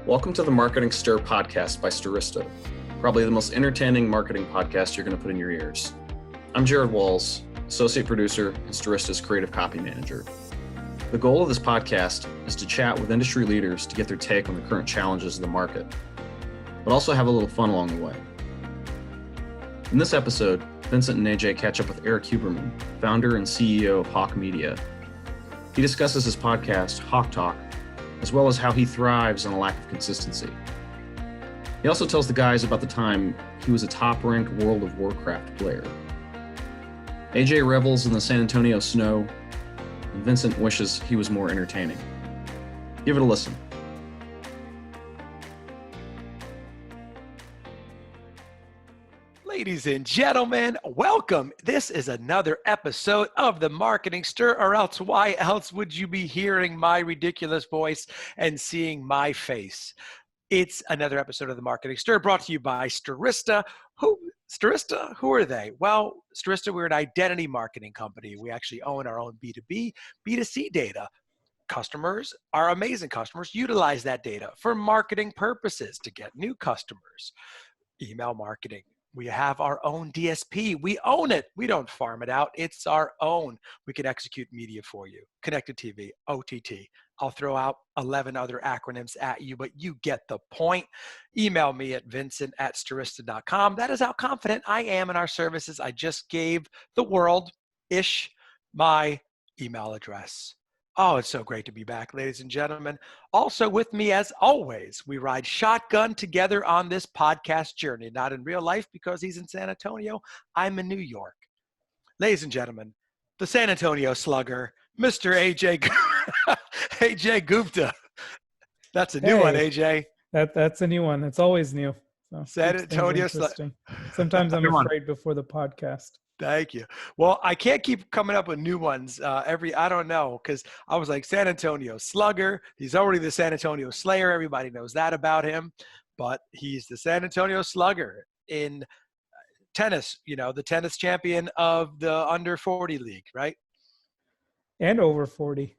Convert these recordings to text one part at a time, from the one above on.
Welcome to the Marketing Stir podcast by Stirista, probably the most entertaining marketing podcast you're going to put in your ears. I'm Jared Walls, associate producer and Stirista's creative copy manager. The goal of this podcast is to chat with industry leaders to get their take on the current challenges of the market, but also have a little fun along the way. In this episode, Vincent and Ajay catch up with Erik Huberman, founder and CEO of Hawke Media. He discusses his podcast, Hawke Talk, as well as how he thrives on a lack of consistency. He also tells the guys about the time he was a top-ranked World of Warcraft player. Ajay revels in the San Antonio snow, and Vincent wishes he was more entertaining. Give it a listen. Ladies and gentlemen, welcome. This is another episode of the Marketing Stir, or else why else would you be hearing my ridiculous voice and seeing my face? It's another episode of the Marketing Stir brought to you by Stirista. Stirista, who are they? Well, Stirista, we're an identity marketing company. We actually own our own B2B, B2C data. Customers, our amazing customers, utilize that data for marketing purposes to get new customers. Email marketing. We have our own DSP. We own it. We don't farm it out. It's our own. We can execute media for you. Connected TV, OTT. I'll throw out 11 other acronyms at you, but you get the point. Email me at vincent@stirista.com. That is how confident I am in our services. I just gave the world-ish my email address. Oh, it's so great to be back, ladies and gentlemen. Also with me, as always, we ride shotgun together on this podcast journey. Not in real life because he's in San Antonio. I'm in New York. Ladies and gentlemen, the San Antonio slugger, Mr. Ajay Gupta. That's a new one, Ajay. That's a new one. It's always new. So San Antonio slugger. Sometimes I'm afraid before the podcast. Thank you. Well, I can't keep coming up with new ones I don't know, because I was like San Antonio Slugger. He's already the San Antonio Slayer. Everybody knows that about him. But he's the San Antonio Slugger in tennis, the tennis champion of the under 40 league, right? And over 40.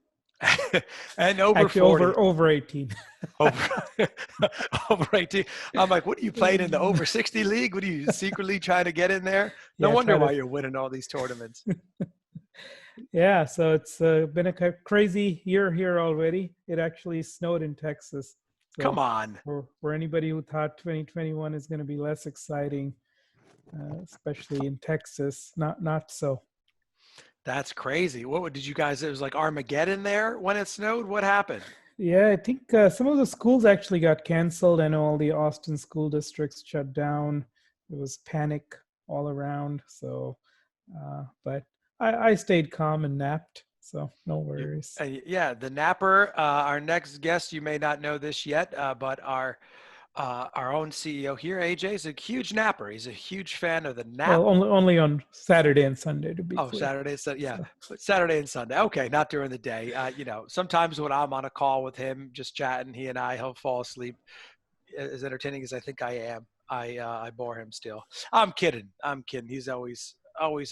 And over Actually, 40. Over 18. Over 18. I'm like, what are you playing in the over 60 league? What are you secretly trying to get in there? No wonder why you're winning all these tournaments. Yeah, so it's been a crazy year here already. It actually snowed in Texas. So come on. For anybody who thought 2021 is going to be less exciting, especially in Texas, not so. That's crazy. What did you guys, it was like Armageddon there when it snowed? What happened? Yeah, I think some of the schools actually got canceled. I know all the Austin school districts shut down. It was panic all around. So, but I stayed calm and napped. So no worries. Yeah, the napper, our next guest, you may not know this yet, but our own CEO here, Ajay, is a huge napper. He's a huge fan of the nap. Well, only on Saturday and Sunday, to be clear. Saturday, yeah, Saturday and Sunday. Okay, not during the day. Sometimes when I'm on a call with him, just chatting, he'll fall asleep. As entertaining as I think I am, I bore him still. I'm kidding. He's always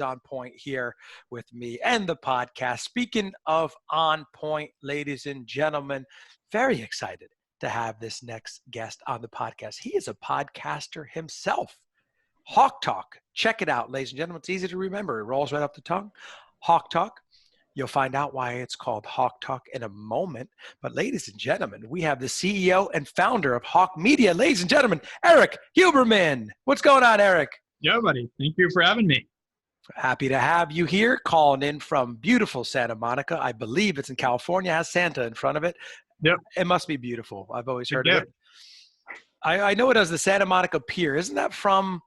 on point here with me and the podcast. Speaking of on point, ladies and gentlemen, very excited to have this next guest on the podcast. He is a podcaster himself. Hawke Talk. Check it out, ladies and gentlemen. It's easy to remember. It rolls right off the tongue. Hawke Talk. You'll find out why it's called Hawke Talk in a moment. But ladies and gentlemen, we have the CEO and founder of Hawke Media. Ladies and gentlemen, Erik Huberman. What's going on, Erik? Yo, buddy. Thank you for having me. Happy to have you here, calling in from beautiful Santa Monica. I believe it's in California. It has Santa in front of it. Yep. It must be beautiful. I've always heard of it. I know it as the Santa Monica Pier. Isn't that from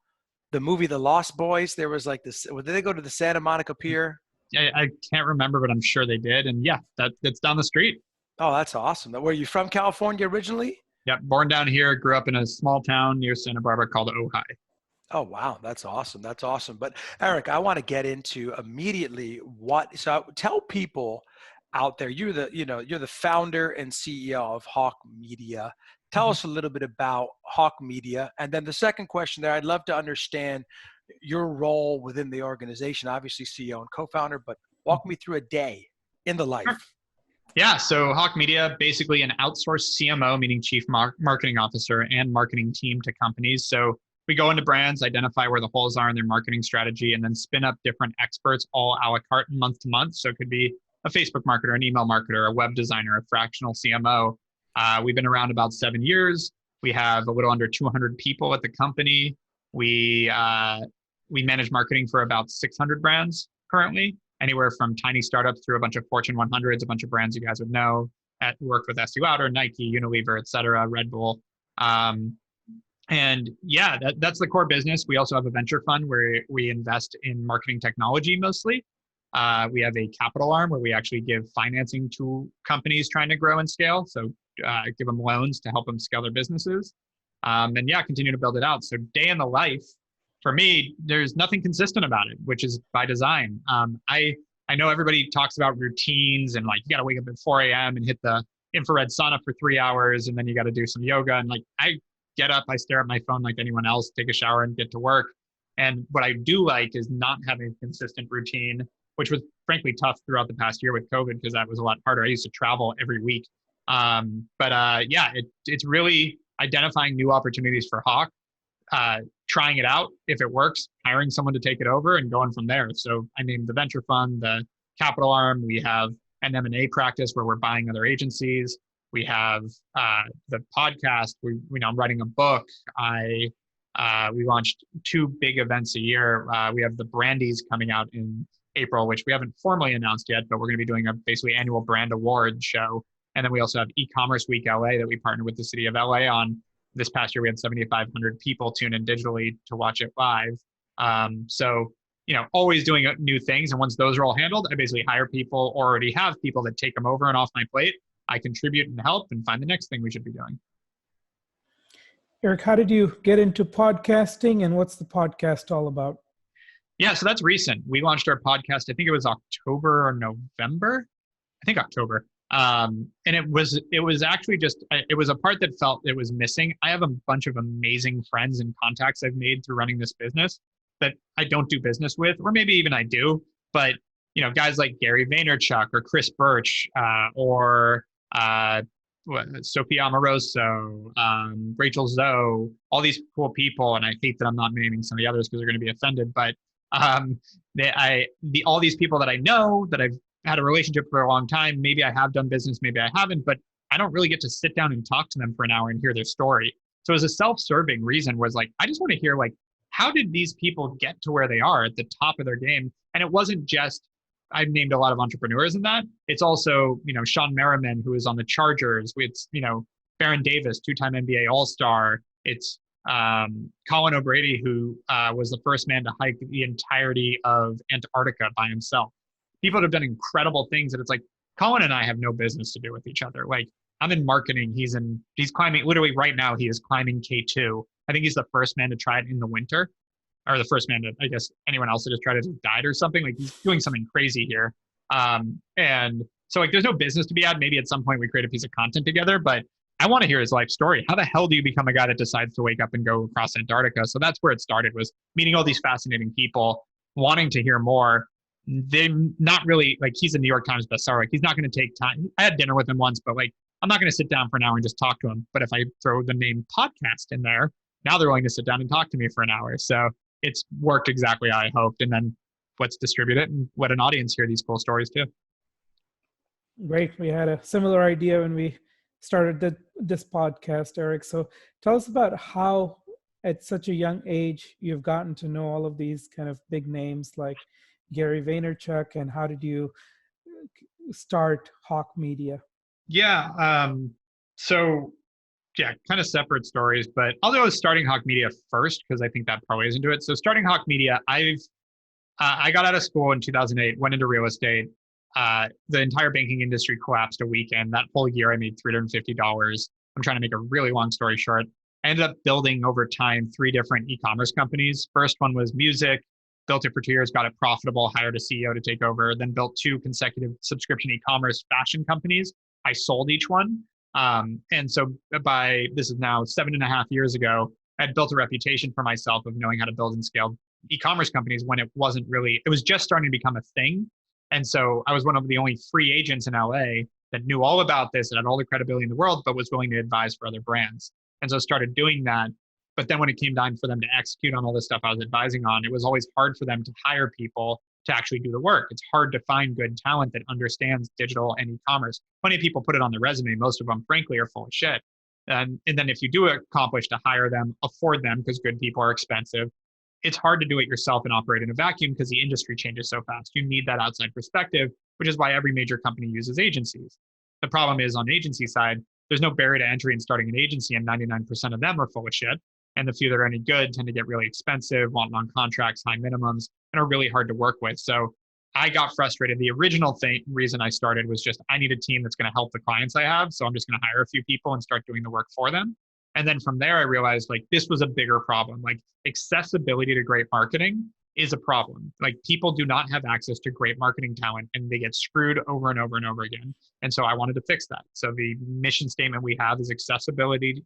the movie The Lost Boys? There was like this. Did they go to the Santa Monica Pier? Yeah, I can't remember, but I'm sure they did. And yeah, that's down the street. Oh, that's awesome. Were you from California originally? Yeah, born down here. Grew up in a small town near Santa Barbara called Ojai. Oh, wow. That's awesome. That's awesome. But Erik, I want to get into immediately so tell people out there, you're the founder and CEO of Hawke Media. Tell us a little bit about Hawke Media. And then the second question there, I'd love to understand your role within the organization, obviously CEO and co-founder, but walk me through a day in the life. Yeah, so Hawke Media, basically an outsourced CMO, meaning Chief Marketing Officer, and marketing team to companies. So we go into brands, identify where the holes are in their marketing strategy, and then spin up different experts all a la carte month to month. So it could be a Facebook marketer, an email marketer, a web designer, a fractional CMO. We've been around about 7 years. We have a little under 200 people at the company. We manage marketing for about 600 brands currently, anywhere from tiny startups through a bunch of Fortune 100s, a bunch of brands you guys would know. Worked with SU Outer, Nike, Unilever, et cetera, Red Bull. And yeah, that's the core business. We also have a venture fund where we invest in marketing technology mostly. We have a capital arm where we actually give financing to companies trying to grow and scale. So give them loans to help them scale their businesses. And yeah, continue to build it out. So day in the life, for me, there's nothing consistent about it, which is by design. I know everybody talks about routines and like, you got to wake up at 4 a.m. and hit the infrared sauna for 3 hours. And then you got to do some yoga. And like, I get up, I stare at my phone like anyone else, take a shower and get to work. And what I do like is not having a consistent routine, which was frankly tough throughout the past year with COVID because that was a lot harder. I used to travel every week. Yeah, it's really identifying new opportunities for Hawke, trying it out. If it works, hiring someone to take it over and going from there. So I named the venture fund, the capital arm. We have an M&A practice where we're buying other agencies. We have the podcast. I'm writing a book. We launched 2 big events a year. We have the Brandies coming out in April, which we haven't formally announced yet, but we're going to be doing a basically annual brand award show. And then we also have e-commerce week LA that we partnered with the city of LA on. This past year, we had 7,500 people tune in digitally to watch it live. So, always doing new things. And once those are all handled, I basically hire people or already have people that take them over and off my plate. I contribute and help and find the next thing we should be doing. Erik, how did you get into podcasting and what's the podcast all about? Yeah, so that's recent. We launched our podcast, I think it was October or November. I think October. And it was actually it was a part that felt it was missing. I have a bunch of amazing friends and contacts I've made through running this business that I don't do business with, or maybe even I do, but guys like Gary Vaynerchuk or Chris Birch, or Sophia Amoroso, Rachel Zoe, all these cool people. And I hate that I'm not naming some of the others because they're going to be offended, but all these people that I know that I've had a relationship for a long time, maybe I have done business, maybe I haven't, but I don't really get to sit down and talk to them for an hour and hear their story. So as a self-serving reason was like, I just want to hear like, how did these people get to where they are at the top of their game? And it wasn't just, I've named a lot of entrepreneurs in that. It's also, Sean Merriman, who is on the Chargers. It's, Baron Davis, 2-time NBA All-Star. It's Colin O'Brady, who was the first man to hike the entirety of Antarctica by himself. People that have done incredible things that it's like, Colin and I have no business to do with each other. Like, I'm in marketing. He's climbing, literally right now, he is climbing K2. I think he's the first man to try it in the winter, or the first man to, I guess, anyone else that just tried it just died or something. Like, he's doing something crazy here. And so like, there's no business to be had. Maybe at some point we create a piece of content together, but I want to hear his life story. How the hell do you become a guy that decides to wake up and go across Antarctica? So that's where it started, was meeting all these fascinating people, wanting to hear more. They're not really, like, he's a New York Times bestseller. Like, he's not going to take time. I had dinner with him once, but like, I'm not going to sit down for an hour and just talk to him. But if I throw the name podcast in there, now they're willing to sit down and talk to me for an hour. So it's worked exactly how I hoped. And then let's distribute it and let an audience hear these cool stories too. Great. We had a similar idea when we started this podcast, Erik. So tell us about how at such a young age you've gotten to know all of these kind of big names like Gary Vaynerchuk, and how did you start Hawke Media? Yeah. So yeah, kind of separate stories, but although I was starting Hawke Media first, because I think that probably is into it. So starting Hawke Media, I got out of school in 2008, went into real estate. The entire banking industry collapsed a weekend. That whole year I made $350. I'm trying to make a really long story short. I ended up building over time 3 different e-commerce companies. First one was music, built it for 2 years, got it profitable, hired a CEO to take over, then built 2 consecutive subscription e-commerce fashion companies. I sold each one. And so this is now 7.5 years ago, I had built a reputation for myself of knowing how to build and scale e-commerce companies when it was just starting to become a thing. And so I was one of the only free agents in LA that knew all about this and had all the credibility in the world, but was willing to advise for other brands. And so I started doing that. But then when it came time for them to execute on all the stuff I was advising on, it was always hard for them to hire people to actually do the work. It's hard to find good talent that understands digital and e-commerce. Plenty of people put it on their resume. Most of them, frankly, are full of shit. And then if you do accomplish to hire them, afford them, because good people are expensive, it's hard to do it yourself and operate in a vacuum because the industry changes so fast. You need that outside perspective, which is why every major company uses agencies. The problem is on the agency side, there's no barrier to entry in starting an agency, and 99% of them are full of shit. And the few that are any good tend to get really expensive, want long contracts, high minimums, and are really hard to work with. So I got frustrated. The original reason I started was just I need a team that's going to help the clients I have. So I'm just going to hire a few people and start doing the work for them. And then from there, I realized like this was a bigger problem. Like accessibility to great marketing is a problem. Like people do not have access to great marketing talent and they get screwed over and over and over again. And so I wanted to fix that. So the mission statement we have is accessibility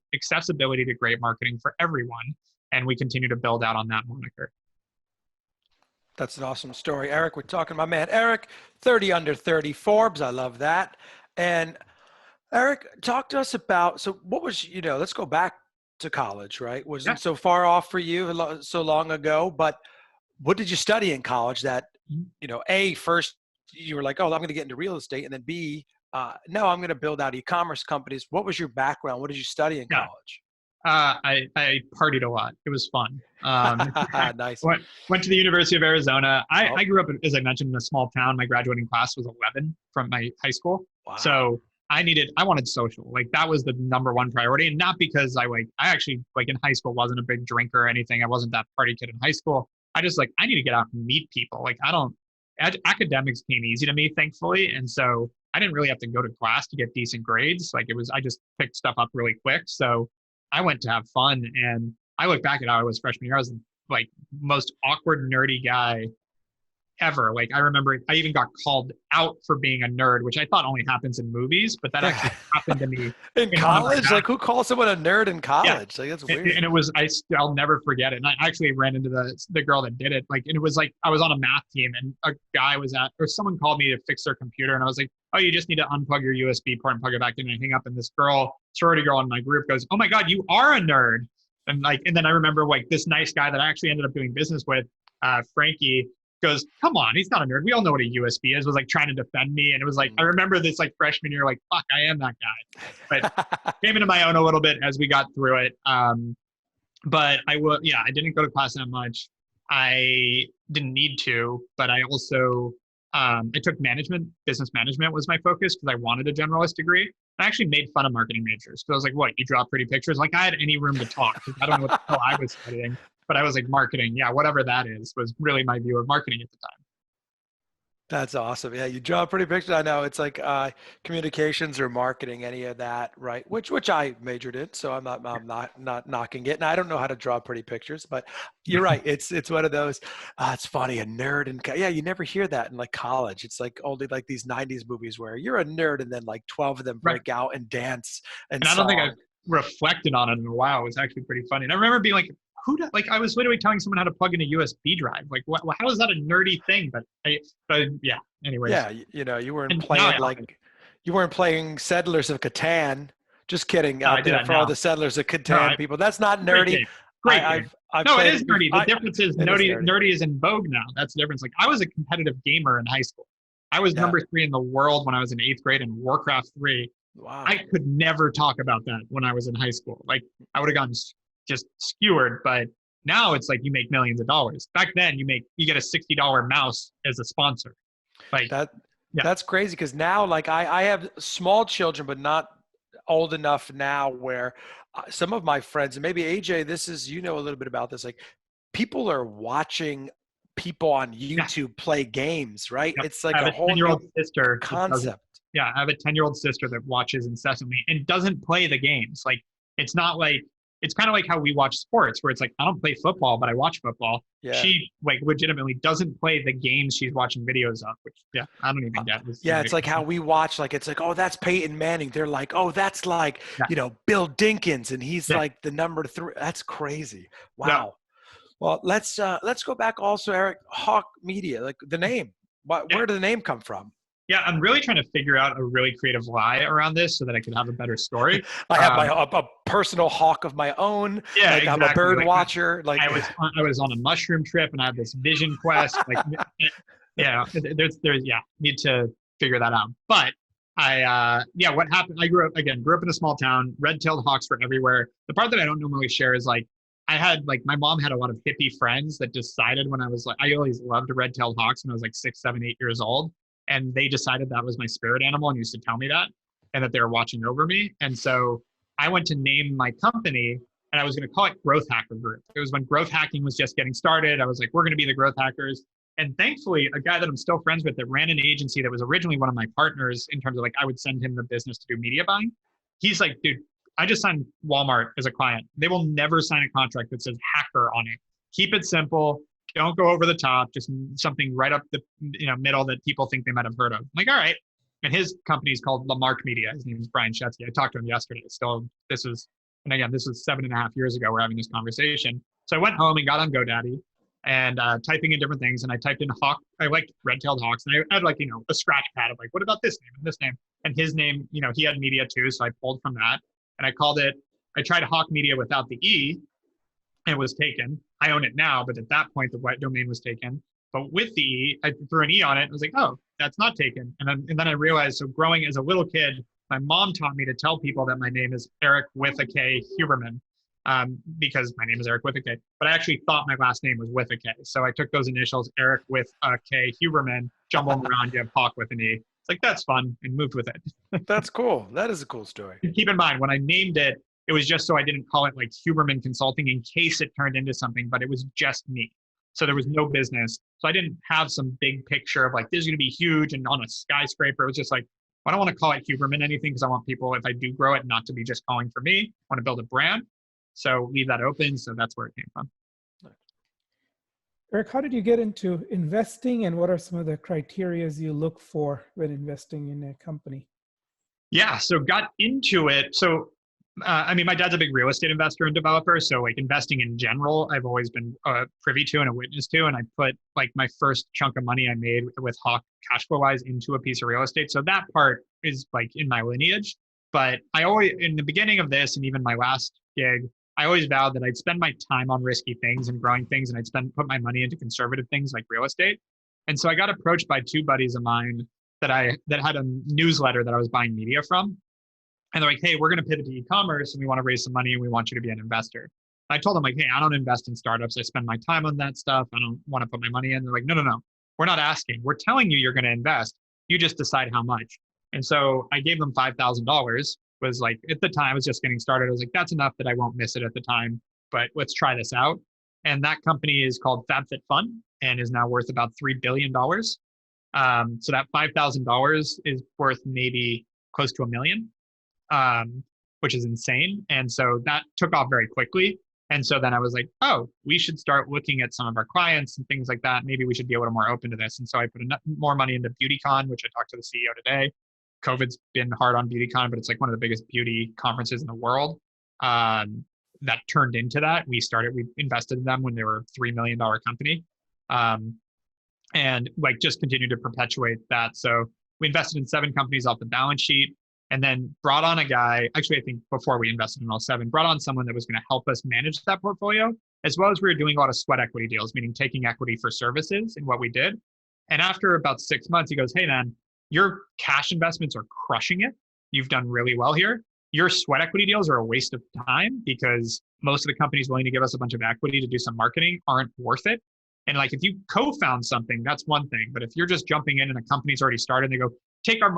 to great marketing for everyone. And we continue to build out on that moniker. That's an awesome story. Erik, we're talking to my man, Erik, 30 under 30 Forbes. I love that. And Erik, talk to us about, so what was, let's go back to college, right? Wasn't so far off for you so long ago, but what did you study in college that, A, first you were like, oh, I'm going to get into real estate, and then B, no, I'm going to build out e-commerce companies. What was your background? What did you study in college? I partied a lot. It was fun. Nice. Went to the University of Arizona. I grew up, as I mentioned, in a small town. My graduating class was 11 from my high school. Wow. So I wanted social. Like that was the number one priority. And not because I actually in high school wasn't a big drinker or anything. I wasn't that party kid in high school. I just I need to get out and meet people. Academics came easy to me, thankfully. And so I didn't really have to go to class to get decent grades. I just picked stuff up really quick. So I went to have fun. And I look back at how I was freshman year. I was most awkward, nerdy guy ever. I remember I even got called out for being a nerd, which I thought only happens in movies, but that actually happened to me in college. Who calls someone a nerd in college? Yeah. That's weird. And it was, I'll never forget it. And I actually ran into the girl that did it. And it was I was on a math team and a guy someone called me to fix their computer. And I was like, oh, you just need to unplug your USB port and plug it back in and hang up. And this sorority girl in my group goes, oh my God, you are a nerd. And then I remember this nice guy that I actually ended up doing business with, Frankie, goes, come on, he's not a nerd. We all know what a USB is, was trying to defend me. And it was I remember this freshman year, fuck, I am that guy. But came into my own a little bit as we got through it. But I didn't go to class that much. I didn't need to, but I also, I took business management was my focus because I wanted a generalist degree. I actually made fun of marketing majors. So I was like, what, you draw pretty pictures? I had any room to talk. I don't know what the hell I was studying. But I was marketing, whatever that is, was really my view of marketing at the time. That's awesome. Yeah, you draw a pretty picture. I know it's communications or marketing, any of that, right? Which I majored in, so I'm not knocking it. And I don't know how to draw pretty pictures, but you're right. It's one of those. It's funny, a nerd, and you never hear that in college. It's only these '90s movies where you're a nerd, and then 12 of them break out and dance and I don't think I've reflected on it in a while. It was actually pretty funny. And I remember being I was literally telling someone how to plug in a USB drive. How is that a nerdy thing? But anyways. Yeah, you weren't playing you weren't playing Settlers of Catan. Just kidding. Out there for all the Settlers of Catan people. That's not nerdy. Great game. It is nerdy. The difference is nerdy is in vogue now. That's the difference. I was a competitive gamer in high school. I was number 3 in the world when I was in 8th grade in Warcraft 3. Wow. I could never talk about that when I was in high school. I would have gone just skewered, but now it's you make millions of dollars. Back then you get a $60 mouse as a sponsor. That's crazy because now I have small children, but not old enough now where some of my friends, and maybe Ajay, this is, a little bit about this, people are watching people on YouTube play games, right? Yep. It's a whole 10-year-old sister concept. I have a 10-year-old sister that watches incessantly and doesn't play the games. It's not it's kind of like how we watch sports where it's I don't play football, but I watch football. Yeah. She legitimately doesn't play the games she's watching videos of, which I don't even get. It's how we watch, oh, that's Peyton Manning. They're oh, that's Bill Dinkins. And he's the number 3. That's crazy. Wow. Yeah. Well, let's go back also, Erik, Hawke Media, the name. Where did the name come from? Yeah, I'm really trying to figure out a really creative lie around this so that I could have a better story. I have a personal hawk of my own. Yeah, like exactly. I'm a bird Like, watcher. Like I was on a mushroom trip and I had this vision quest. Like, yeah, there's need to figure that out. But what happened? I grew up in a small town. Red-tailed hawks were everywhere. The part that I don't normally share is like my mom had a lot of hippie friends that decided when I was like, I always loved red-tailed hawks when I was like 6, 7, 8 years old. And they decided that was my spirit animal and used to tell me that and that they were watching over me. And so I went to name my company and I was going to call it Growth Hacker Group. It was when growth hacking was just getting started. I was like, we're going to be the growth hackers. And thankfully, a guy that I'm still friends with that ran an agency that was originally one of my partners in terms of like, I would send him the business to do media buying. He's like, dude, I just signed Walmart as a client. They will never sign a contract that says hacker on it. Keep it simple. Don't go over the top, just something right up the middle that people think they might have heard of. I'm like, all right. And his company is called Hawke Media. His name is Brian Shetsky. I talked to him yesterday. This was 7.5 years ago. We're having this conversation. So I went home and got on GoDaddy and typing in different things. And I typed in hawk. I liked red-tailed hawks. And I had a scratch pad of like, what about this name and this name? And his name, he had media too. So I pulled from that and I tried Hawke Media without the E. And it was taken. I own it now, but at that point, the white domain was taken. But with the E, I threw an E on it. And I was like, oh, that's not taken. And then I realized, so growing as a little kid, my mom taught me to tell people that my name is Erik with a K Huberman, because my name is Erik with a K. But I actually thought my last name was with a K. So I took those initials, Erik with a K Huberman, jumble them around, you have Hawke with an E. It's like, that's fun, and moved with it. That's cool. That is a cool story. And keep in mind, when I named it, it was just so I didn't call it like Huberman Consulting in case it turned into something, but it was just me. So there was no business. So I didn't have some big picture of like, this is going to be huge and on a skyscraper. It was just like, I don't want to call it Huberman anything because I want people, if I do grow it, not to be just calling for me. I want to build a brand. So leave that open. So that's where it came from. Erik, how did you get into investing and what are some of the criteria you look for when investing in a company? Yeah, so got into it. So my dad's a big real estate investor and developer. So like investing in general, I've always been privy to and a witness to. And I put like my first chunk of money I made with Hawke cash flow wise into a piece of real estate. So that part is like in my lineage. But I always, in the beginning of this and even my last gig, I always vowed that I'd spend my time on risky things and growing things, and I'd put my money into conservative things like real estate. And so I got approached by 2 buddies of mine that had a newsletter that I was buying media from. And they're like, hey, we're going to pivot to e-commerce and we want to raise some money and we want you to be an investor. I told them like, hey, I don't invest in startups. I spend my time on that stuff. I don't want to put my money in. They're like, no. We're not asking. We're telling you you're going to invest. You just decide how much. And so I gave them $5,000. Was like, at the time I was just getting started. I was like, that's enough that I won't miss it at the time, but let's try this out. And that company is called FabFitFun and is now worth about $3 billion. So that $5,000 is worth maybe close to $1 million. Which is insane. And so that took off very quickly. And so then I was like, oh, we should start looking at some of our clients and things like that. Maybe we should be a little more open to this. And so I put more money into BeautyCon, which I talked to the CEO today. COVID's been hard on BeautyCon, but it's like one of the biggest beauty conferences in the world. That turned into that. We invested in them when they were a $3 million company. And like just continued to perpetuate that. So we invested in 7 companies off the balance sheet. And then brought on a guy, actually, I think before we invested in all 7, brought on someone that was going to help us manage that portfolio, as well as we were doing a lot of sweat equity deals, meaning taking equity for services in what we did. And after about 6 months, he goes, hey, man, your cash investments are crushing it. You've done really well here. Your sweat equity deals are a waste of time because most of the companies willing to give us a bunch of equity to do some marketing aren't worth it. And like, if you co-found something, that's one thing. But if you're just jumping in and a company's already started and they go,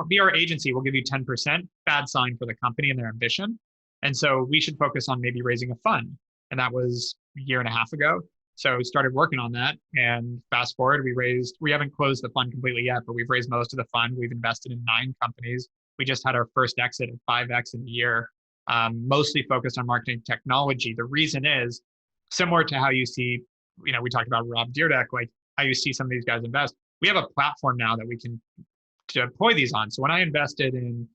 be our agency, we'll give you 10%, bad sign for the company and their ambition. And so we should focus on maybe raising a fund. And that was a year and a half ago. So we started working on that. And fast forward, we haven't closed the fund completely yet, but we've raised most of the fund. We've invested in 9 companies. We just had our first exit at 5x in a year, mostly focused on marketing technology. The reason is similar to how you see, we talked about Rob Dyrdek, like how you see some of these guys invest. We have a platform now that we can deploy these on. So when I invested in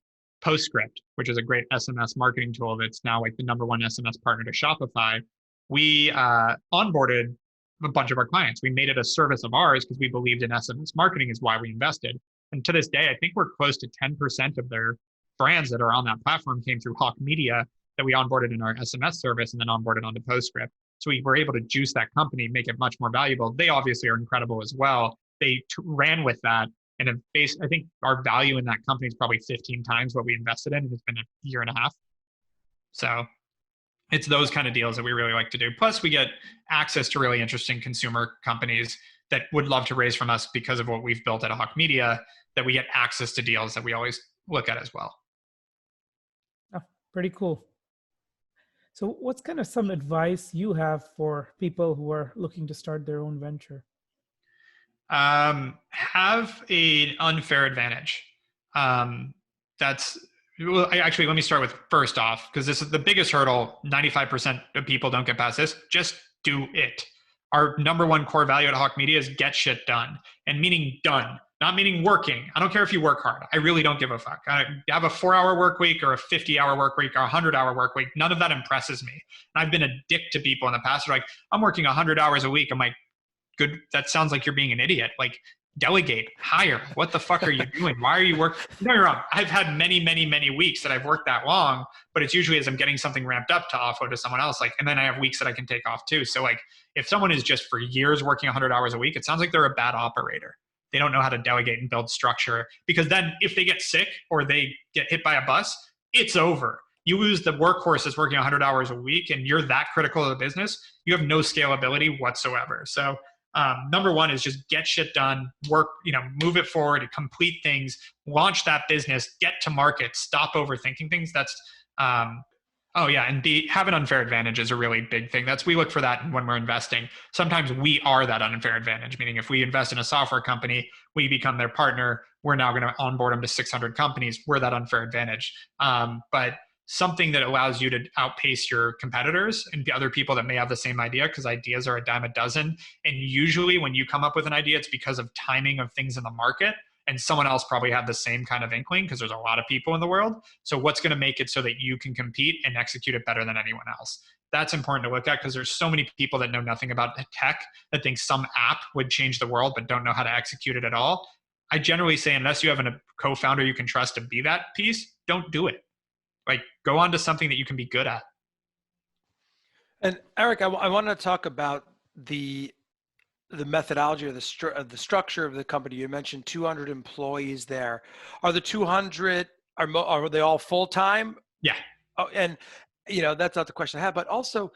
Postscript, which is a great SMS marketing tool that's now like the #1 SMS partner to Shopify, we onboarded a bunch of our clients. We made it a service of ours because we believed in SMS marketing is why we invested. And to this day, I think we're close to 10% of their brands that are on that platform came through Hawke Media that we onboarded in our SMS service and then onboarded onto PostScript. So we were able to juice that company, make it much more valuable. They obviously are incredible as well. They ran with that and have based, I think our value in that company is probably 15 times what we invested in. It's been a year and a half. So it's those kind of deals that we really like to do. Plus we get access to really interesting consumer companies that would love to raise from us because of what we've built at Hawke Media, that we get access to deals that we always look at as well. Oh, pretty cool. So what's kind of some advice you have for people who are looking to start their own venture? Have an unfair advantage. Actually, let me start with first off, because this is the biggest hurdle. 95% of people don't get past this. Just do it. Our number one core value at Hawke Media is get shit done, and meaning done, not meaning working. I don't care if you work hard. I really don't give a fuck. I have a 4-hour work week or a 50-hour work week or a 100-hour work week. None of that impresses me. And I've been a dick to people in the past. They're like, I'm working 100 hours a week. I'm like, good. That sounds like you're being an idiot. Like, delegate, hire. What the fuck are you doing? Why are you working? No, you're wrong. I've had many, many, many weeks that I've worked that long, but it's usually as I'm getting something ramped up to offload to someone else. Like, and then I have weeks that I can take off too. So like, if someone is just for years working 100 hours a week, it sounds like they're a bad operator. They don't know how to delegate and build structure, because then if they get sick or they get hit by a bus, it's over. You lose the workhorse that's working 100 hours a week and you're that critical of the business, you have no scalability whatsoever. So number one is just get shit done, work, move it forward, complete things, launch that business, get to market, stop overthinking things. That's, and have an unfair advantage is a really big thing. We look for that when we're investing. Sometimes we are that unfair advantage, meaning if we invest in a software company, we become their partner, we're now going to onboard them to 600 companies. We're that unfair advantage. But something that allows you to outpace your competitors and the other people that may have the same idea, because ideas are a dime a dozen. And usually when you come up with an idea, it's because of timing of things in the market. And someone else probably had the same kind of inkling, because there's a lot of people in the world. So what's going to make it so that you can compete and execute it better than anyone else? That's important to look at, because there's so many people that know nothing about tech that think some app would change the world, but don't know how to execute it at all. I generally say, unless you have a co-founder you can trust to be that piece, don't do it. Like, go on to something that you can be good at. And Erik, I want to talk about the methodology or the structure of the company. You mentioned 200 employees there. Are the 200, are they all full-time? Yeah. Oh, and that's not the question I have, but also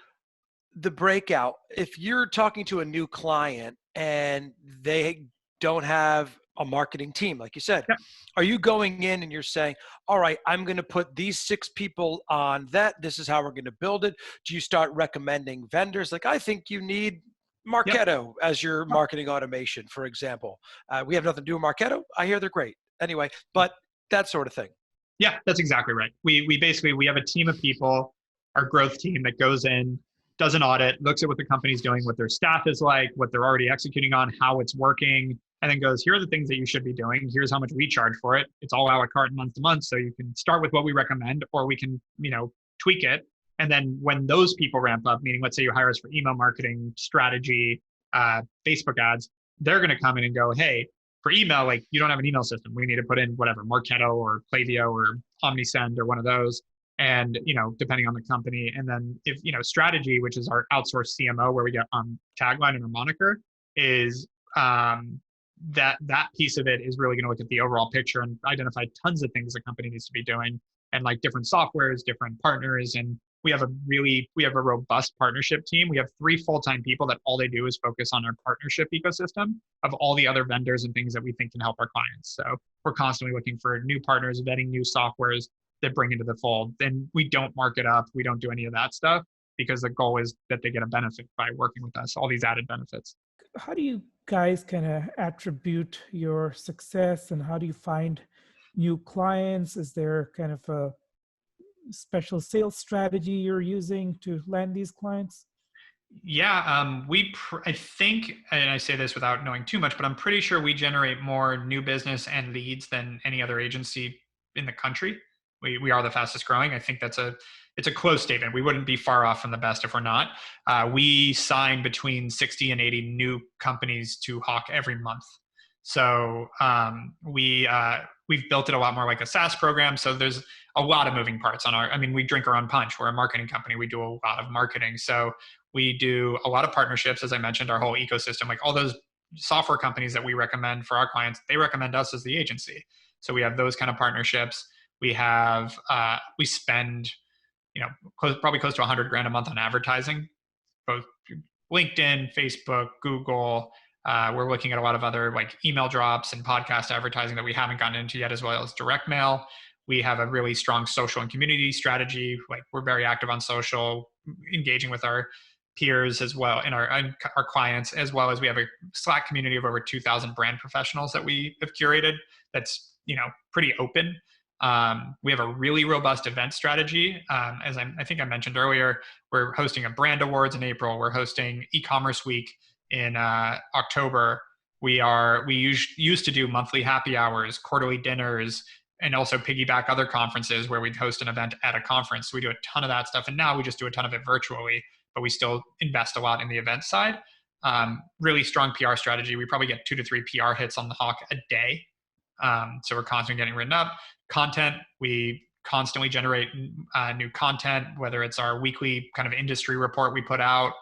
the breakout. If you're talking to a new client and they don't have a marketing team, like you said, yeah. Are you going in and you're saying, all right, I'm going to put these 6 people on that. This is how we're going to build it. Do you start recommending vendors? Like, I think you need Marketo as your marketing automation, for example. We have nothing to do with Marketo. I hear they're great. Anyway, but that sort of thing. Yeah, that's exactly right. We basically have a team of people, our growth team, that goes in, does an audit, looks at what the company's doing, what their staff is like, what they're already executing on, how it's working, and then goes, here are the things that you should be doing. Here's how much we charge for it. It's all a la carte month to month. So you can start with what we recommend, or we can, tweak it. And then when those people ramp up, meaning let's say you hire us for email marketing, strategy, Facebook ads, they're going to come in and go, hey, for email, like, you don't have an email system. We need to put in whatever, Marketo or Klaviyo or OmniSend or one of those. And, depending on the company. And then if, strategy, which is our outsourced CMO, where we get tagline and our moniker, is that piece of it is really going to look at the overall picture and identify tons of things the company needs to be doing, and like different softwares, different partners. And we have a robust partnership team. We have 3 full-time people that all they do is focus on our partnership ecosystem of all the other vendors and things that we think can help our clients. So we're constantly looking for new partners, vetting new softwares that bring into the fold. Then we don't mark it up. We don't do any of that stuff, because the goal is that they get a benefit by working with us, all these added benefits. How do you guys kind of attribute your success, and how do you find new clients? Is there kind of a special sales strategy you're using to land these clients? Yeah, I think, and I say this without knowing too much, but I'm pretty sure we generate more new business and leads than any other agency in the country. We are the fastest growing. I think it's a close statement. We wouldn't be far off from the best if we're not. We sign between 60 and 80 new companies to Hawke every month. So we've built it a lot more like a SaaS program. So there's a lot of moving parts on we drink our own punch. We're a marketing company. We do a lot of marketing. So we do a lot of partnerships. As I mentioned, our whole ecosystem, like all those software companies that we recommend for our clients, they recommend us as the agency. So we have those kind of partnerships. We have, we spend, probably close to $100,000 a month on advertising, both LinkedIn, Facebook, Google. We're looking at a lot of other like email drops and podcast advertising that we haven't gotten into yet, as well as direct mail. We have a really strong social and community strategy. Like we're very active on social, engaging with our peers as well and our clients, as well as we have a Slack community of over 2,000 brand professionals that we have curated. That's pretty open. We have a really robust event strategy. As I think I mentioned earlier, we're hosting a brand awards in April. We're hosting e-commerce week in October. We used to do monthly happy hours, quarterly dinners, and also piggyback other conferences where we'd host an event at a conference. So we do a ton of that stuff. And now we just do a ton of it virtually, but we still invest a lot in the event side. Really strong PR strategy. We probably get 2 to 3 PR hits on the Hawke a day. So we're constantly getting written up. Content, we constantly generate new content, whether it's our weekly kind of industry report we put out,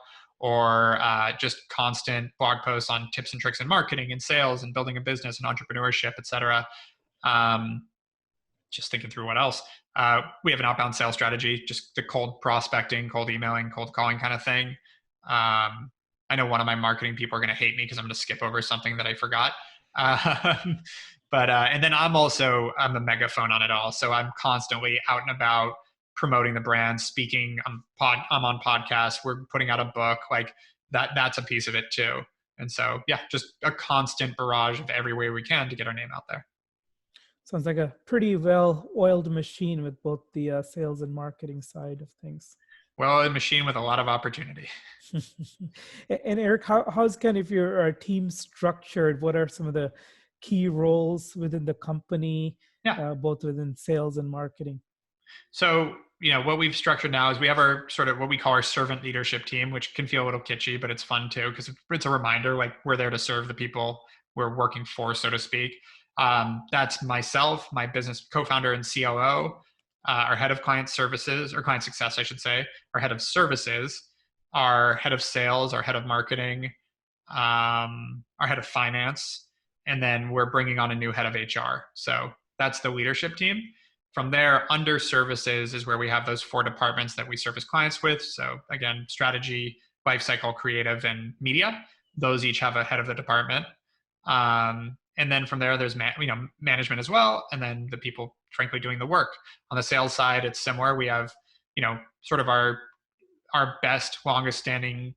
or just constant blog posts on tips and tricks in marketing and sales and building a business and entrepreneurship, et cetera. Just thinking through what else. We have an outbound sales strategy, just the cold prospecting, cold emailing, cold calling kind of thing. I know one of my marketing people are going to hate me because I'm going to skip over something that I forgot. And then I'm a megaphone on it all. So I'm constantly out and about promoting the brand, speaking. I'm on podcasts. We're putting out a book like that. That's a piece of it too. And so, yeah, just a constant barrage of every way we can to get our name out there. Sounds like a pretty well-oiled machine with both the sales and marketing side of things. Well, a machine with a lot of opportunity. And Erik, how's kind of your team structured? What are some of the key roles within the company, both within sales and marketing? So, what we've structured now is we have our sort of what we call our servant leadership team, which can feel a little kitschy, but it's fun too, because it's a reminder, like we're there to serve the people we're working for, so to speak. That's myself, my business co-founder and COO, our head of client services, or client success, I should say, our head of services, our head of sales, our head of marketing, our head of finance, and then we're bringing on a new head of HR. So that's the leadership team. From there, under services is where we have those 4 departments that we service clients with. So again, strategy, lifecycle, creative, and media. Those each have a head of the department. And then from there, there's management as well, and then the people, frankly, doing the work. On the sales side, it's similar. We have, sort of our best, longest standing,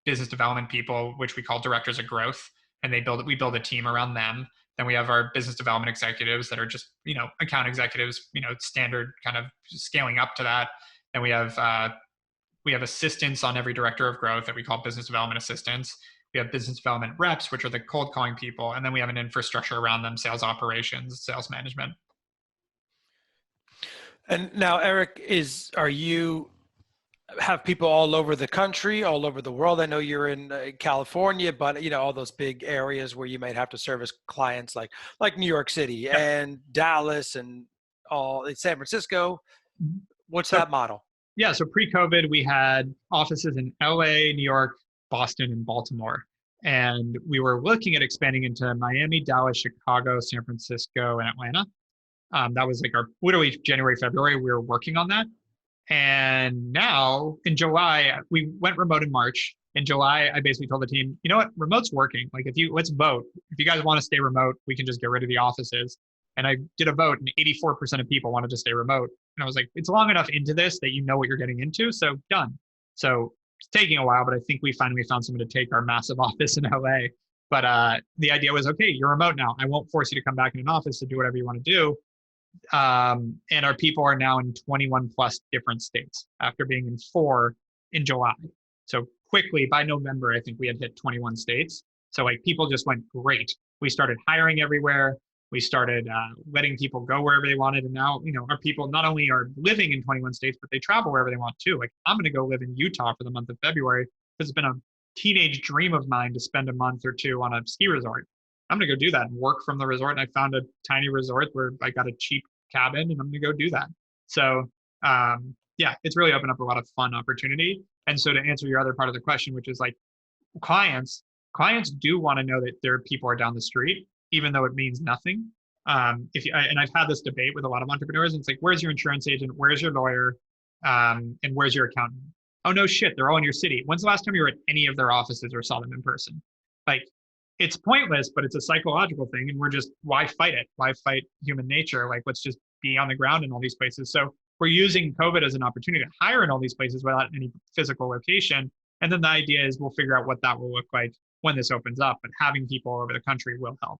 business development people, which we call directors of growth, and we build a team around them. Then we have our business development executives that are just, account executives, standard kind of scaling up to that. And we have assistants on every director of growth that we call business development assistants. We have business development reps, which are the cold calling people. And then we have an infrastructure around them, sales operations, sales management. And now, Erik, are you have people all over the country, all over the world? I know you're in California, but all those big areas where you might have to service clients like New York City and Dallas and San Francisco. What's that model? Yeah. So pre-COVID, we had offices in LA, New York, Boston, and Baltimore. And we were looking at expanding into Miami, Dallas, Chicago, San Francisco, and Atlanta. That was like literally January, February, we were working on that. And now in July, we went remote in March. In July, I basically told the team, you know what, remote's working. Like let's vote. If you guys want to stay remote, we can just get rid of the offices. And I did a vote and 84% of people wanted to stay remote. And I was like, it's long enough into this that you know what you're getting into. So done. So it's taking a while, but I think we finally found someone to take our massive office in LA. But the idea was, okay, you're remote now. I won't force you to come back in an office to do whatever you want to do. And our people are now in 21 plus different states after being in 4 in July. So quickly by November, I think we had hit 21 states. So like people just went great. We started hiring everywhere. We started letting people go wherever they wanted. And now, our people not only are living in 21 states, but they travel wherever they want to. Like I'm going to go live in Utah for the month of February because it's been a teenage dream of mine to spend a month or 2 on a ski resort. I'm going to go do that and work from the resort. And I found a tiny resort where I got a cheap cabin and I'm going to go do that. So yeah, it's really opened up a lot of fun opportunity. And so to answer your other part of the question, which is like clients do want to know that their people are down the street, even though it means nothing. And I've had this debate with a lot of entrepreneurs, and it's like, where's your insurance agent? Where's your lawyer? And where's your accountant? Oh, no shit. They're all in your city. When's the last time you were at any of their offices or saw them in person? Like, it's pointless, but it's a psychological thing. And we're just, why fight it? Why fight human nature? Like, let's just be on the ground in all these places. So we're using COVID as an opportunity to hire in all these places without any physical location. And then the idea is we'll figure out what that will look like when this opens up, but having people all over the country will help.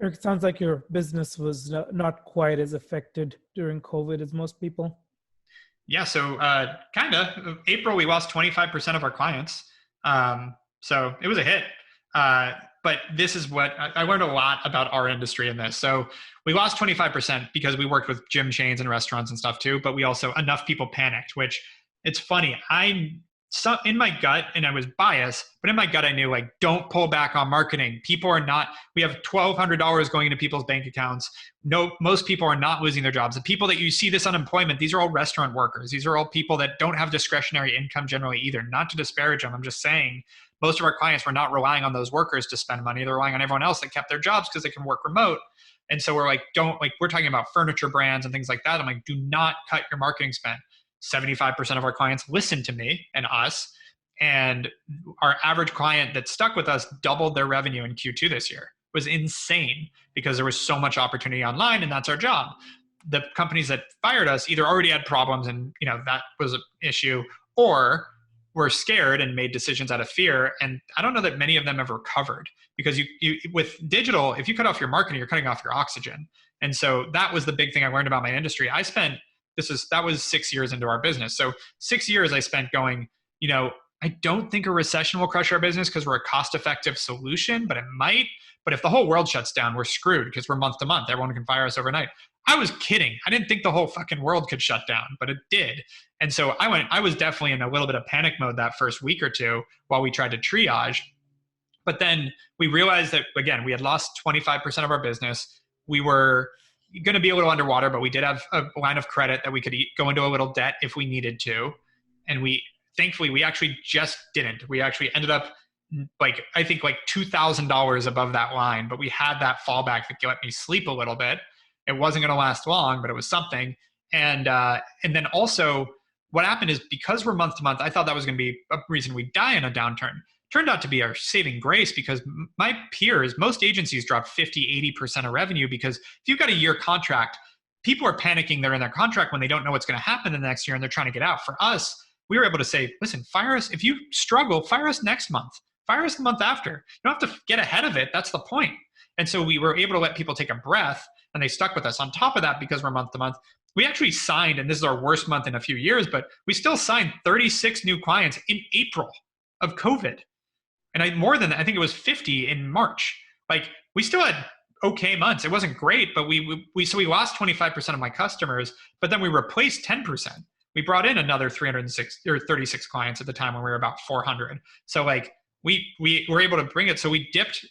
Eric, it sounds like your business was not quite as affected during COVID as most people. Yeah, so kind of. April, we lost 25% of our clients. So it was a hit. But this is what I learned a lot about our industry in this. So we lost 25% because we worked with gym chains and restaurants and stuff too, but we also, enough people panicked, which it's funny. In my gut, and I was biased, but in my gut, I knew, like, don't pull back on marketing. People are not, we have $1,200 going into people's bank accounts. No, most people are not losing their jobs. The people that you see this unemployment, these are all restaurant workers. These are all people that don't have discretionary income generally either. Not to disparage them. I'm just saying most of our clients were not relying on those workers to spend money. They're relying on everyone else that kept their jobs because they can work remote. And so we're like, we're talking about furniture brands and things like that. I'm like, do not cut your marketing spend. 75% of our clients listened to me and us, and our average client that stuck with us doubled their revenue in Q2 this year. It was insane because there was so much opportunity online, and that's our job. The companies that fired us either already had problems and that was an issue, or were scared and made decisions out of fear. And I don't know that many of them have recovered, because you with digital, if you cut off your marketing, you're cutting off your oxygen. And so that was the big thing I learned about my industry. That was 6 years into our business. So 6 years I spent going, I don't think a recession will crush our business because we're a cost-effective solution, but it might. But if the whole world shuts down, we're screwed because we're month to month. Everyone can fire us overnight. I was kidding. I didn't think the whole fucking world could shut down, but it did. And so I was definitely in a little bit of panic mode that first week or two while we tried to triage. But then we realized that, again, we had lost 25% of our business. We were going to be a little underwater, but we did have a line of credit that we could go into a little debt if we needed to. And thankfully, we actually just didn't. We actually ended up I think $2,000 above that line, but we had that fallback that let me sleep a little bit. It wasn't going to last long, but it was something. And then also what happened is, because we're month to month, I thought that was going to be a reason we die in a downturn. Turned out to be our saving grace, because my peers, most agencies drop 50, 80% of revenue, because if you've got a year contract, people are panicking. They're in their contract when they don't know what's going to happen the next year and they're trying to get out. For us, we were able to say, listen, fire us. If you struggle, fire us next month. Fire us the month after. You don't have to get ahead of it. That's the point. And so we were able to let people take a breath, and they stuck with us. On top of that, because we're month to month, we actually signed, and this is our worst month in a few years, but we still signed 36 new clients in April of COVID. And I think it was 50 in March. We still had okay months. It wasn't great, but we lost 25% of my customers, but then we replaced 10%. We brought in another 36 clients at the time when we were about 400. So we were able to bring it. So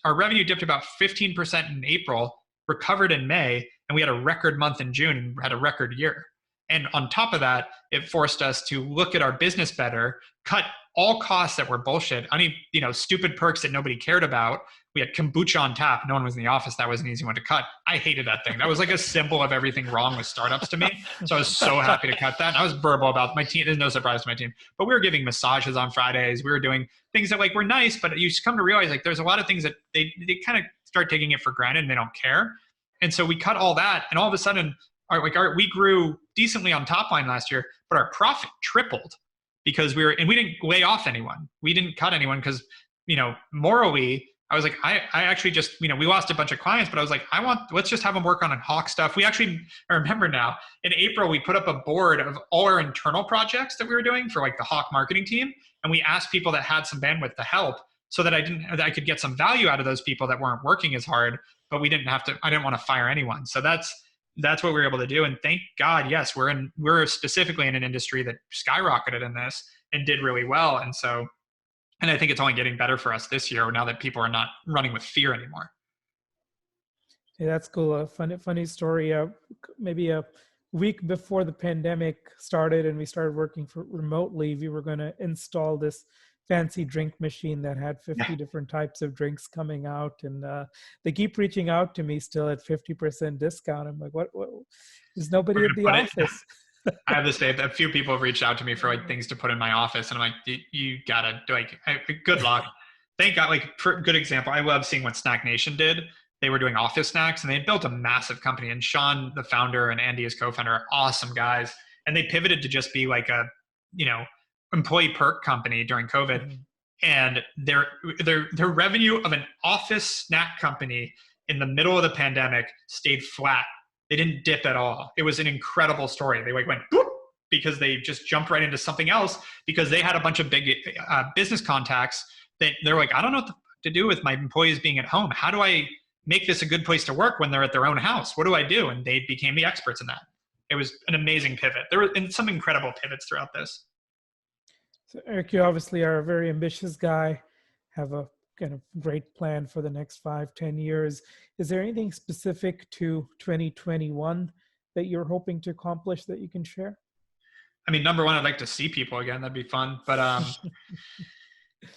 our revenue dipped about 15% in April, recovered in May, and we had a record month in June and had a record year. And on top of that, it forced us to look at our business better, cut all costs that were bullshit, any stupid perks that nobody cared about. We had kombucha on tap. No one was in the office. That was an easy one to cut. I hated that thing. That was like a symbol of everything wrong with startups to me. So I was so happy to cut that. And I was verbal about my team. There's no surprise to my team. But we were giving massages on Fridays. We were doing things that were nice, but you just come to realize there's a lot of things that they kind of start taking it for granted and they don't care. And so we cut all that, and all of a sudden, we grew decently on top line last year, but our profit tripled because we didn't lay off anyone. We didn't cut anyone because, morally, I was like, I actually just, we lost a bunch of clients, but I was like, let's just have them work on Hawke stuff. I remember now, in April, we put up a board of all our internal projects that we were doing for the Hawke marketing team. And we asked people that had some bandwidth to help, so that I could get some value out of those people that weren't working as hard, but I didn't want to fire anyone. So that's what we were able to do. And thank God, yes, we're specifically in an industry that skyrocketed in this and did really well. And so And I think it's only getting better for us this year now that people are not running with fear anymore. Yeah, that's cool. A funny story. Maybe a week before the pandemic started and we started working remotely, we were going to install this fancy drink machine that had 50 different types of drinks coming out, and they keep reaching out to me still at 50% discount. I'm like, what there's nobody at the office. I have this day. A few people have reached out to me for like things to put in my office, and I'm like, you gotta good luck. Thank God. Like, for good example, I love seeing what Snack Nation did. They were doing office snacks, and they had built a massive company. And Sean, the founder, and Andy, his co-founder, are awesome guys. And they pivoted to just be like a, employee perk company during COVID. Mm-hmm. And their revenue of an office snack company in the middle of the pandemic stayed flat. They didn't dip at all. It was an incredible story. They went boop, because they just jumped right into something else because they had a bunch of big business contacts that they're like, I don't know what to do with my employees being at home. How do I make this a good place to work when they're at their own house? What do I do? And they became the experts in that. It was an amazing pivot. There were some incredible pivots throughout this. So Erik, you obviously are a very ambitious guy, have a kind of great plan for the next 5-10 years. Is there anything specific to 2021 that you're hoping to accomplish that you can share? I mean, number one, I'd like to see people again. That'd be fun. But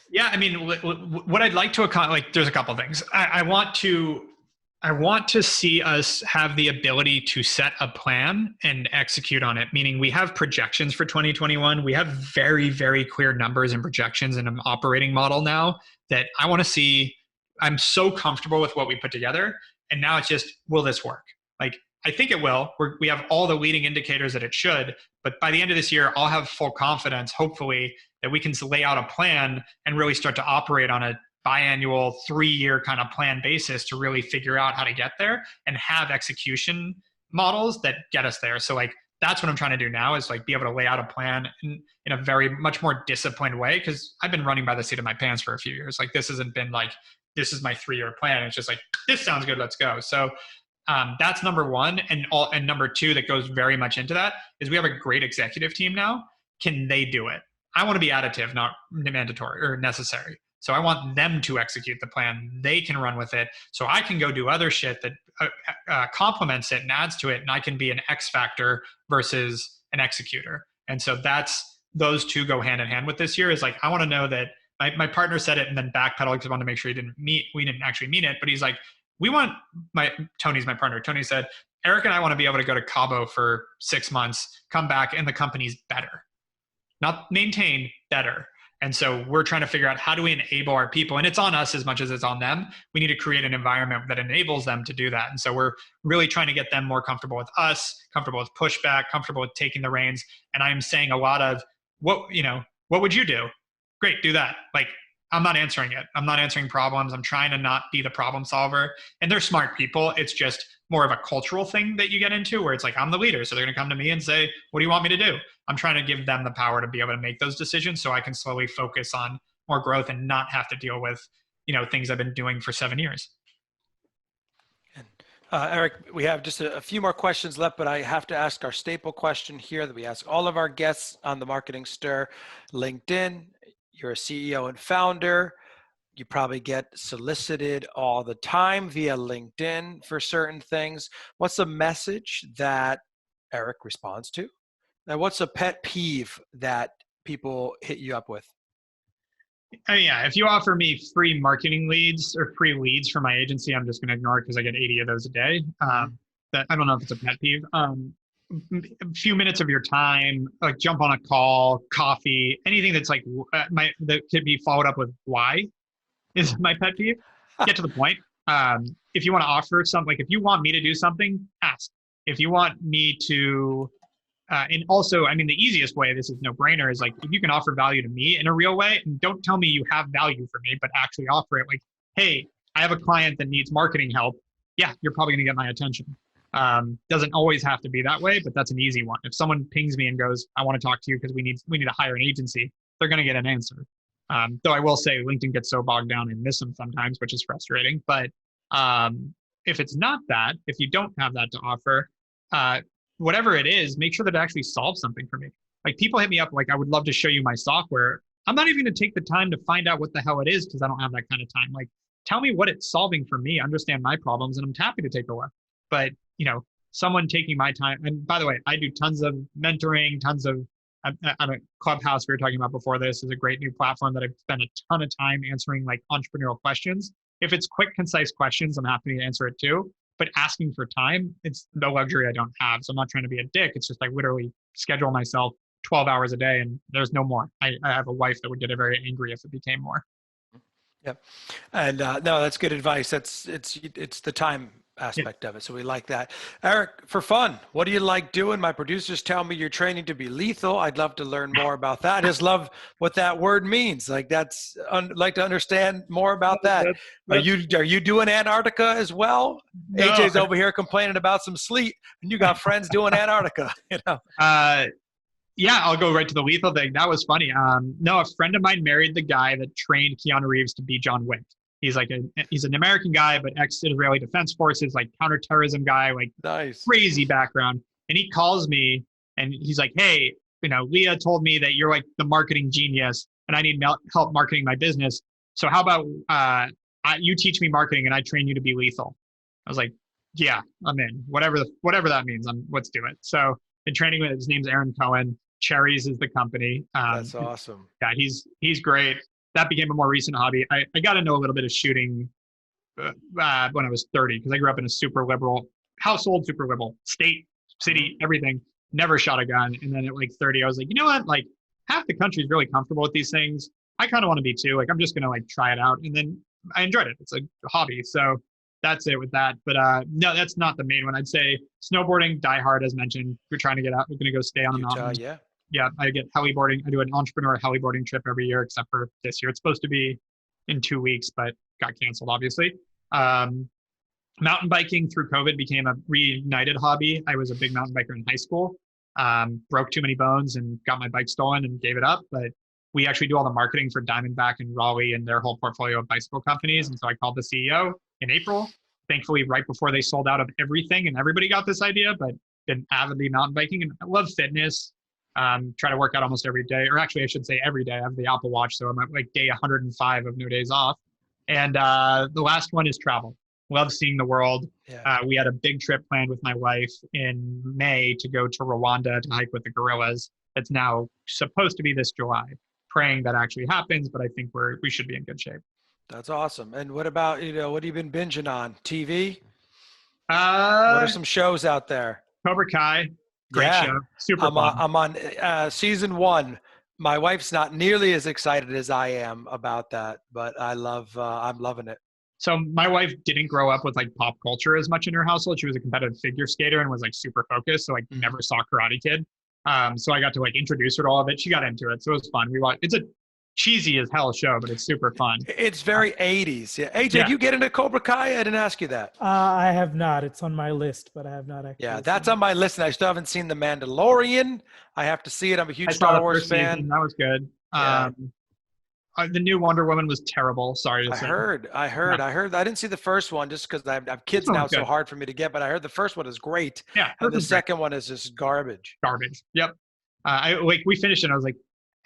yeah, I mean, what I'd like to accomplish, there's a couple of things. I want to see us have the ability to set a plan and execute on it, meaning we have projections for 2021. We have very, very clear numbers and projections in an operating model now that I want to see. I'm so comfortable with what we put together. And now it's just, will this work? Like, I think it will. We have all the leading indicators that it should, but by the end of this year, I'll have full confidence, hopefully, that we can lay out a plan and really start to operate on a biannual 3-year kind of plan basis to really figure out how to get there and have execution models that get us there. So like, that's what I'm trying to do now, is like be able to lay out a plan in a very much more disciplined way. Cause I've been running by the seat of my pants for a few years. Like, this hasn't been like, this is my 3-year plan. It's just like, this sounds good, let's go. So that's number one. And number two that goes very much into that is we have a great executive team now. Can they do it? I want to be additive, not mandatory or necessary. So I want them to execute the plan. They can run with it. So I can go do other shit that complements it and adds to it. And I can be an X factor versus an executor. And so those two go hand in hand with this year. Is like, I want to know that my partner said it and then backpedaled because I wanted to make sure we didn't actually mean it. But he's like, Tony's my partner. Tony said, Erik and I want to be able to go to Cabo for 6 months, come back, and the company's better. Not maintain, better. And so we're trying to figure out, how do we enable our people? And it's on us as much as it's on them. We need to create an environment that enables them to do that. And so we're really trying to get them more comfortable with us, comfortable with pushback, comfortable with taking the reins. And I'm saying a lot of, what would you do? Great, do that. Like, I'm not answering it. I'm not answering problems. I'm trying to not be the problem solver. And they're smart people. It's just more of a cultural thing that you get into where it's like, I'm the leader. So they're going to come to me and say, what do you want me to do? I'm trying to give them the power to be able to make those decisions so I can slowly focus on more growth and not have to deal with, things I've been doing for 7 years. Erik, we have just a few more questions left, but I have to ask our staple question here that we ask all of our guests on the Marketing Stir. LinkedIn, you're a CEO and founder. You probably get solicited all the time via LinkedIn for certain things. What's a message that Erik responds to? And what's a pet peeve that people hit you up with? Yeah, if you offer me free marketing leads or free leads from my agency, I'm just going to ignore it because I get 80 of those a day. That I don't know if it's a pet peeve. A few minutes of your time, like jump on a call, coffee, anything that's like that could be followed up with why is my pet peeve. Get to the point. If you want to offer something, like if you want me to do something, ask. If you want me to, and also, I mean, the easiest way, this is no brainer, is like, if you can offer value to me in a real way, and don't tell me you have value for me, but actually offer it like, hey, I have a client that needs marketing help. Yeah, you're probably going to get my attention. Doesn't always have to be that way, but that's an easy one. If someone pings me and goes, I want to talk to you because we need to hire an agency, they're going to get an answer. Though I will say LinkedIn gets so bogged down and miss them sometimes, which is frustrating. But if it's not that, if you don't have that to offer, whatever it is, make sure that it actually solves something for me. Like, people hit me up like, I would love to show you my software. I'm not even going to take the time to find out what the hell it is because I don't have that kind of time. Like, tell me what it's solving for me, understand my problems, and I'm happy to take a look. But, someone taking my time, and by the way, I do tons of mentoring, I'm a Clubhouse we were talking about before this is a great new platform that I've spent a ton of time answering like entrepreneurial questions. If it's quick, concise questions, I'm happy to answer it too. But asking for time, it's the luxury I don't have. So I'm not trying to be a dick. It's just I literally schedule myself 12 hours a day and there's no more. I have a wife that would get very angry if it became more. Yep. And no, that's good advice. It's the time aspect of it. So we like that. Erik, for fun, what do you like doing? My producers tell me you're training to be lethal. I'd love to learn more about that. I just love what that word means. Like like to understand more about that. Are you doing Antarctica as well? No. AJ's over here complaining about some sleet and you got friends doing Antarctica, Yeah, I'll go right to the lethal thing. That was funny. No, a friend of mine married the guy that trained Keanu Reeves to be John Wick. He's he's an American guy, but ex-Israeli Defense Forces, like counterterrorism guy, like nice, crazy background. And he calls me and he's like, hey, Leah told me that you're like the marketing genius and I need help marketing my business. So how about you teach me marketing and I train you to be lethal? I was like, yeah, I'm in. Whatever that means, let's do it. So in training with his name's Aaron Cohen. Cherries is the company. That's awesome. Yeah, he's great. That became a more recent hobby. I got to know a little bit of shooting when I was 30 because I grew up in a super liberal household, super liberal state, city, everything. Never shot a gun. And then at like 30, I was like, you know what? Like half the country is really comfortable with these things. I kind of want to be too. Like I'm just gonna like try it out. And then I enjoyed it. It's a hobby. So that's it with that. But no, that's not the main one. I'd say snowboarding, die hard as mentioned. We're trying to get out. We're gonna go stay on the mountain. Yeah, I get heliboarding. I do an entrepreneur heliboarding trip every year, except for this year. It's supposed to be in 2 weeks, but got canceled, obviously. Mountain biking through COVID became a reignited hobby. I was a big mountain biker in high school. Broke too many bones and got my bike stolen and gave it up. But we actually do all the marketing for Diamondback and Raleigh and their whole portfolio of bicycle companies. And so I called the CEO in April, thankfully right before they sold out of everything and everybody got this idea, but been avidly mountain biking and I love fitness. Try to work out almost every day, or actually I should say every day. I have the Apple Watch, so I'm at like day 105 of no days off. And the last one is travel. Love seeing the world. Yeah. We had a big trip planned with my wife in May to go to Rwanda to hike with the gorillas. It's now supposed to be this July. Praying that actually happens, but I think we should be in good shape. That's awesome. And what about, what have you been binging on? TV? What Uh, are some shows out there? Cobra Kai, great show, super fun. I'm on season 1. My wife's not nearly as excited as I am about that, but I'm loving it. So my wife didn't grow up with like pop culture as much in her household. She was a competitive figure skater and was like super focused. So like never saw Karate Kid. So I got to like introduce her to all of it. She got into it. So it was fun. We watched, it's a cheesy as hell show, but it's super fun. It's very 80s. Yeah. AJ, did you get into Cobra Kai? I didn't ask you that. I have not. It's on my list, but I have not actually. Yeah, that's on my list. And I still haven't seen The Mandalorian. I have to see it. I'm a huge Star Wars fan. Season. That was good. Yeah. The new Wonder Woman was terrible. Sorry to say. I heard. I didn't see the first one just because I have kids now. It's so hard for me to get, but I heard the first one is great. Yeah. And the second one is just garbage. Garbage. Yep. We finished it. And I was like,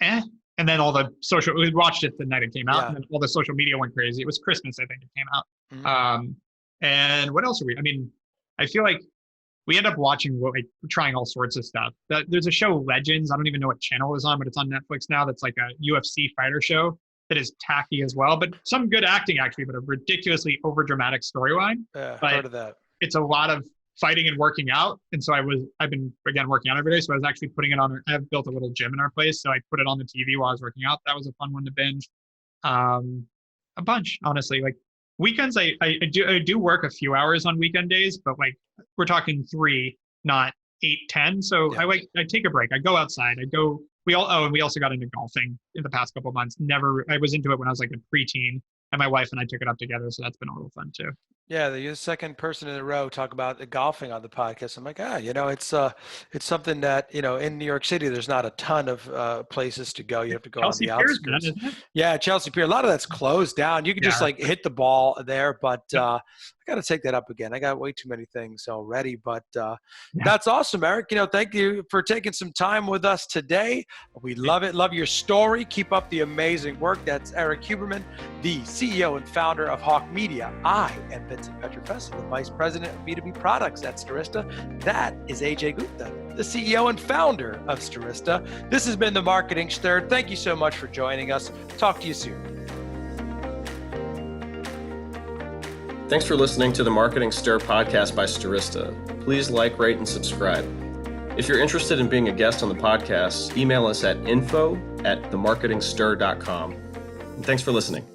eh. And then we watched it the night it came out, and then all the social media went crazy. It was Christmas, I think it came out. Mm-hmm. And what else are we? I mean, I feel like we end up watching trying all sorts of stuff. There's a show, Legends. I don't even know what channel it was on, but it's on Netflix now. That's like a UFC fighter show that is tacky as well, but some good acting actually, but a ridiculously overdramatic storyline. Yeah, but heard of that. It's a lot of fighting and working out. And so I've been again working out every day. So I was actually putting it on. I have built a little gym in our place. So I put it on the TV while I was working out. That was a fun one to binge. A bunch, honestly. Like weekends, I do work a few hours on weekend days, but like we're talking 3, not 8, 10. So I take a break. I go outside. We also got into golfing in the past couple of months. I was into it when I was like a preteen, and my wife and I took it up together. So that's been a little fun too. Yeah, you're the second person in a row talk about the golfing on the podcast. I'm like, it's something that, in New York City, there's not a ton of places to go. You have to go on Chelsea the Piers, man, outskirts. isn't it? Yeah, Chelsea Pier. A lot of that's closed down. You can just Yeah. like hit the ball there, but Yep. I got to take that up again. I got way too many things already, but Yeah. that's awesome, Erik. Thank you for taking some time with us today. We love it. Love your story. Keep up the amazing work. That's Erik Huberman, the CEO and founder of Hawke Media. I am Vincent Petrofessa, the Vice President of B2B Products at Stirista. That is Ajay Gupta, the CEO and founder of Stirista. This has been the Marketing Stir. Thank you so much for joining us. Talk to you soon. Thanks for listening to the Marketing Stir podcast by Stirista. Please like, rate, and subscribe. If you're interested in being a guest on the podcast, email us at info@themarketingstir.com. And thanks for listening.